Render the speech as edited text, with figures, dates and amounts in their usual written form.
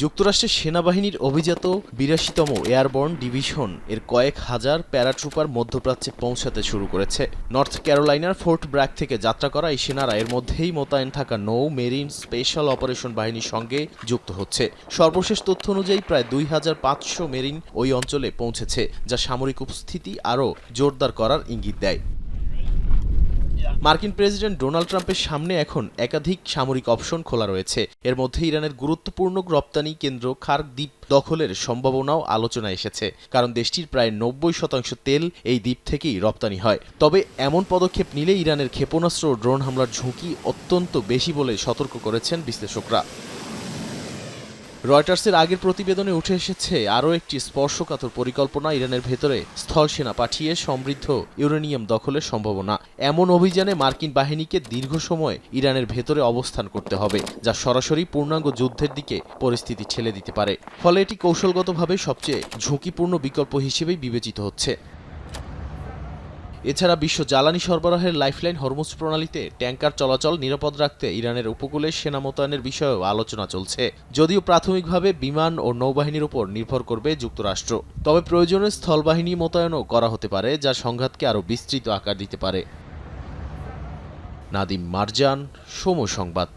যুক্তরাষ্ট্রের সেনাবাহিনীর অভিজাত ৮২তম এয়ারবর্ন ডিভিশন এর কয়েক হাজার প্যারাট্রুপার মধ্যপ্রাচ্যে পৌঁছাতে শুরু করেছে। নর্থ ক্যারোলাইনার ফোর্ট ব্র্যাগ থেকে যাত্রা করা এই সেনারা এর মধ্যেই মোতায়েন থাকা নৌ মেরিন স্পেশাল অপারেশন বাহিনীর সঙ্গে যুক্ত হচ্ছে। সর্বশেষ তথ্য অনুযায়ী প্রায় ২৫০০ মেরিন ওই অঞ্চলে পৌঁছেছে, যা সামরিক উপস্থিতি আরও জোরদার করার ইঙ্গিত দেয়। মার্কিন প্রেসিডেন্ট ডোনাল্ড ট্রাম্পের সামনে এখন একাধিক সামরিক অপশন খোলা রয়েছে। এর মধ্যে ইরানের গুরুত্বপূর্ণ রপ্তানি কেন্দ্র খার্ক দ্বীপ দখলের সম্ভাবনাও আলোচনায় এসেছে, কারণ দেশটির প্রায় ৯০% তেল এই দ্বীপ থেকেই রপ্তানি হয়। তবে এমন পদক্ষেপ নিলে ইরানের ক্ষেপণাস্ত্র ও ড্রোন হামলার ঝুঁকি অত্যন্ত বেশি বলে সতর্ক করেছেন বিশ্লেষকরা। রয়টার্সের আগের প্রতিবেদনে উঠে এসেছে আরও একটি স্পর্শকাতর পরিকল্পনা, ইরানের ভেতরে স্থল সেনা পাঠিয়ে সমৃদ্ধ ইউরেনিয়াম দখলের সম্ভাবনা। এমন অভিযানে মার্কিন বাহিনীকে দীর্ঘ সময় ইরানের ভেতরে অবস্থান করতে হবে, যা সরাসরি পূর্ণাঙ্গ যুদ্ধের দিকে পরিস্থিতি ঠেলে দিতে পারে। ফলে এটি কৌশলগতভাবে সবচেয়ে ঝুঁকিপূর্ণ বিকল্প হিসেবেই বিবেচিত হচ্ছে। এছাড়া বিশ্ব জ্বালানি সরবরাহের লাইফলাইন হরমুজ প্রণালীতে ট্যাঙ্কার চলাচল নিরাপদ রাখতে ইরানের উপকূলে সেনা মোতায়েনের বিষয়েও আলোচনা চলছে। যদিও প্রাথমিকভাবে বিমান ও নৌবাহিনীর উপর নির্ভর করবে যুক্তরাষ্ট্র, তবে প্রয়োজনে স্থলবাহিনী মোতায়েনও করা হতে পারে, যা সংঘাতকে আরও বিস্তৃত আকার দিতে পারে। নাদিম মারজান, সময় সংবাদ।